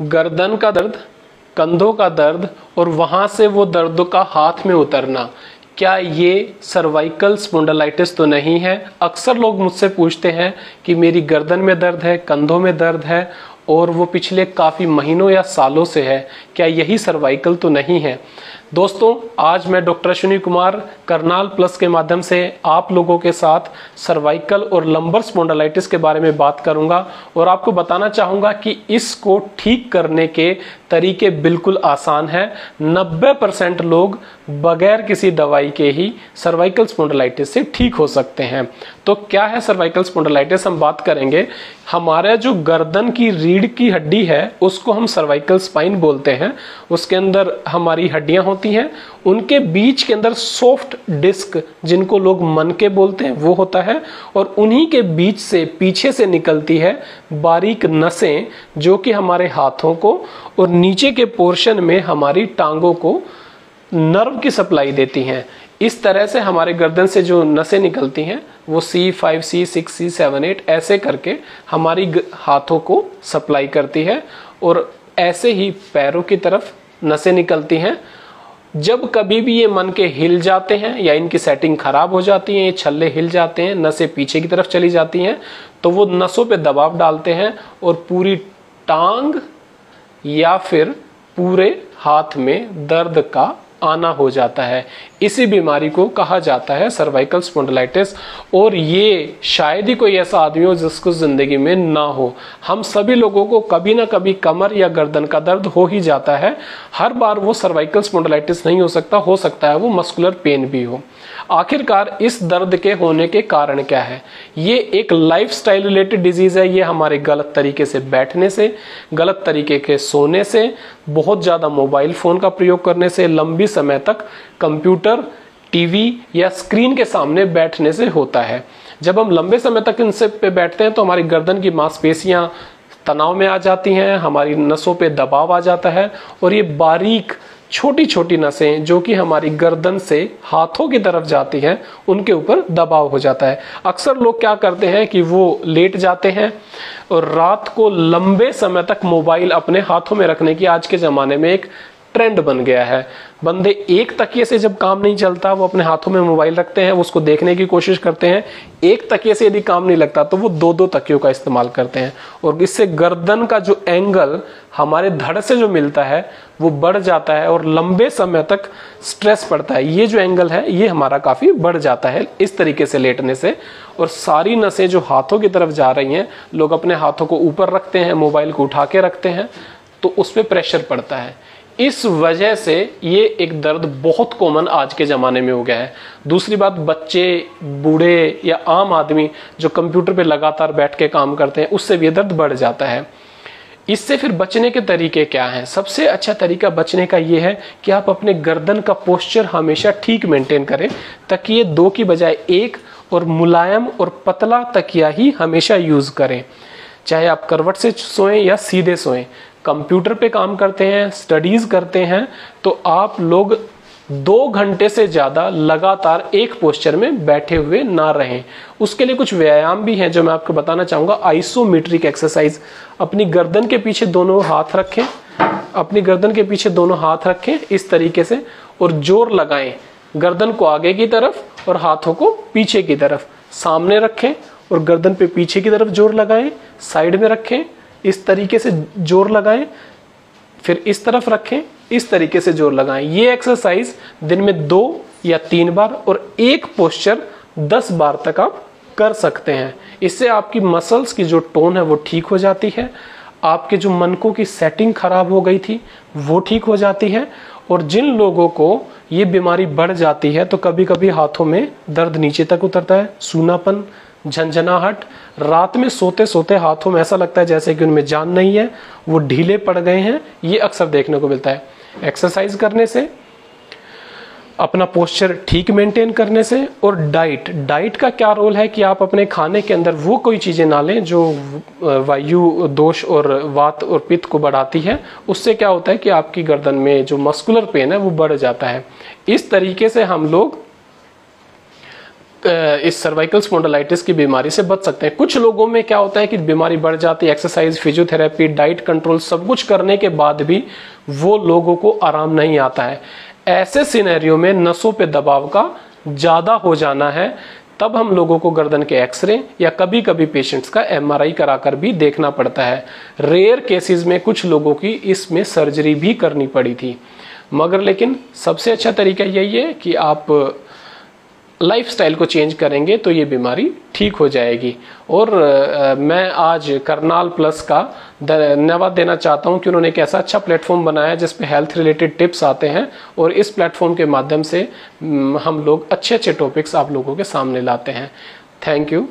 गर्दन का दर्द, कंधों का दर्द और वहां से वो दर्द का हाथ में उतरना, क्या ये सर्वाइकल स्पॉन्डिलाइटिस तो नहीं है? अक्सर लोग मुझसे पूछते हैं कि मेरी गर्दन में दर्द है, कंधों में दर्द है और वो पिछले काफ़ी महीनों या सालों से है, क्या यही सर्वाइकल तो नहीं है? दोस्तों, आज मैं डॉक्टर अश्विनी कुमार करनाल प्लस के माध्यम से आप लोगों के साथ सर्वाइकल और लंबर स्पॉन्डिलाइटिस के बारे में बात करूंगा और आपको बताना चाहूंगा कि इसको ठीक करने के तरीके बिल्कुल आसान हैं। 90% लोग बगैर किसी दवाई के ही सर्वाइकल स्पॉन्डिलाइटिस से ठीक हो सकते हैं। तो क्या है सर्वाइकल स्पॉन्डिलाइटिस? हम बात करेंगे। हमारा जो गर्दन की रीढ़ की हड्डी है उसको हम सर्वाइकल स्पाइन बोलते हैं। उसके अंदर हमारी हड्डियां होती हैं, उनके बीच के अंदर सॉफ्ट डिस्क, जिनको लोग मनके बोलते हैं, वो होता है और उन्हीं के बीच से पीछे से निकलती है बारीक नसें, जो कि हमारे हाथों को और नीचे के पोर्शन में हमारी टांगों को नर्व की सप्लाई देती हैं। इस तरह से हमारे गर्दन से जो नसें निकलती हैं वो C5, C6, C7, 8 ऐसे करके हमारी हाथों को सप्लाई करती है और ऐसे ही पैरों की तरफ नसें निकलती हैं। जब कभी भी ये मन के हिल जाते हैं या इनकी सेटिंग खराब हो जाती है, ये छल्ले हिल जाते हैं, नसें पीछे की तरफ चली जाती हैं, तो वो नसों पे दबाव डालते हैं और पूरी टांग या फिर पूरे हाथ में दर्द का आना हो जाता है। इसी बीमारी को कहा जाता है सर्वाइकल स्पॉन्डिलाइटिस और ये शायद ही कोई ऐसा आदमी हो जिसको जिंदगी में ना हो। हम सभी लोगों को कभी ना कभी कमर या गर्दन का दर्द हो ही जाता है। हर बार वो सर्वाइकल स्पॉन्डिलाइटिस नहीं हो सकता है वो मस्कुलर पेन भी हो। आखिरकार इस दर्द के होने के कारण क्या है? ये एक लाइफस्टाइल रिलेटेड डिजीज है। ये हमारे गलत तरीके से बैठने से, गलत तरीके के सोने से, बहुत ज्यादा मोबाइल फोन का प्रयोग करने से, लंबी समय तक कंप्यूटर, टीवी या स्क्रीन के सामने बैठने से होता है। जब हम लंबे समय तक इनसे पे बैठते हैं तो हमारी गर्दन की मांसपेशियां तनाव में आ जाती हैं, हमारी नसों पे दबाव आ जाता है और ये बारीक छोटी छोटी नसें जो कि हमारी गर्दन से हाथों की तरफ जाती हैं, उनके ऊपर दबाव हो जाता है। अक्सर लोग क्या करते हैं कि वो लेट जाते हैं और रात को लंबे समय तक मोबाइल अपने हाथों में रखने की आज के ज़माने में एक ट्रेंड बन गया है। बंदे एक तकिए से जब काम नहीं चलता वो अपने हाथों में मोबाइल रखते हैं, उसको देखने की कोशिश करते हैं। एक तकिए से यदि काम नहीं लगता तो वो दो तकियों का इस्तेमाल करते हैं और इससे गर्दन का जो एंगल हमारे धड़ से जो मिलता है वो बढ़ जाता है और लंबे समय तक स्ट्रेस पड़ता है। ये जो एंगल है ये हमारा काफी बढ़ जाता है इस तरीके से लेटने से। और सारी नसें जो हाथों की तरफ जा रही हैं, लोग अपने हाथों को ऊपर रखते हैं, मोबाइल को उठा के रखते हैं, तो उस पर प्रेशर पड़ता है। इस वजह से ये एक दर्द बहुत कॉमन आज के ज़माने में हो गया है। दूसरी बात, बच्चे, बूढ़े या आम आदमी जो कंप्यूटर पे लगातार बैठ के काम करते हैं, उससे भी ये दर्द बढ़ जाता है। इससे फिर बचने के तरीके क्या हैं? सबसे अच्छा तरीका बचने का ये है कि आप अपने गर्दन का पोस्चर हमेशा ठीक मेंटेन करें। तकिए 2 की बजाय 1 और मुलायम और पतला तकिया ही हमेशा यूज़ करें। चाहे आप करवट से सोएं या सीधे सोएं। कंप्यूटर पे काम करते हैं, स्टडीज करते हैं, तो आप लोग 2 घंटे से ज़्यादा लगातार एक पोस्चर में बैठे हुए ना रहें। उसके लिए कुछ व्यायाम भी हैं जो मैं आपको बताना चाहूँगा। Isometric exercise. अपनी गर्दन के पीछे दोनों हाथ रखें, अपनी गर्दन के पीछे दोनों हाथ रखें इस तरीके से और जोर लगाएं। गर्दन को आगे की तरफ और हाथों को पीछे की तरफ। सामने रखें और गर्दन पे पीछे की तरफ जोर लगाएं। साइड में रखें, इस तरीके से जोर लगाएं, फिर इस तरफ रखें, इस तरीके से जोर लगाएं। ये एक्सरसाइज दिन में 2 या 3 बार और एक पोस्चर 10 बार तक आप कर सकते हैं। इससे आपकी मसल्स की जो टोन है वो ठीक हो जाती है, आपके जो मनकों की सेटिंग खराब हो गई थी वो ठीक हो जाती है। और जिन लोगों को ये बीमारी बढ़ जाती है तो कभी कभी हाथों में दर्द नीचे तक उतरता है, सूनापन, झंझनाहट, रात में सोते सोते हाथों में ऐसा लगता है जैसे कि उनमें जान नहीं है, वो ढीले पड़ गए हैं, ये अक्सर देखने को मिलता है। एक्सरसाइज करने से, अपना पोस्चर ठीक मेंटेन करने से और डाइट का क्या रोल है कि आप अपने खाने के अंदर वो कोई चीज़ें ना लें जो वायु दोष और वात और पित्त को बढ़ाती है। उससे क्या होता है कि आपकी गर्दन में जो मस्कुलर पेन है वो बढ़ जाता है। इस तरीके से हम लोग इस सर्वाइकल स्पॉन्डिलाइटिस की बीमारी से बच सकते हैं। कुछ लोगों में क्या होता है कि बीमारी बढ़ जाती है, एक्सरसाइज, फिजियोथेरेपी, डाइट कंट्रोल सब कुछ करने के बाद भी वो लोगों को आराम नहीं आता है। ऐसे सिनेरियो में नसों पे दबाव का ज्यादा हो जाना है, तब हम लोगों को गर्दन के एक्सरे या कभी कभी पेशेंट्स का एमआरआई कराकर भी देखना पड़ता है। रेयर केसेस में कुछ लोगों की इसमें सर्जरी भी करनी पड़ी थी, मगर लेकिन सबसे अच्छा तरीका यही है कि आप लाइफस्टाइल को चेंज करेंगे तो ये बीमारी ठीक हो जाएगी। और मैं आज करनाल प्लस का धन्यवाद देना चाहता हूं कि उन्होंने एक ऐसा अच्छा प्लेटफॉर्म बनाया जिस पे हेल्थ रिलेटेड टिप्स आते हैं, और इस प्लेटफॉर्म के माध्यम से हम लोग अच्छे अच्छे टॉपिक्स आप लोगों के सामने लाते हैं। Thank you.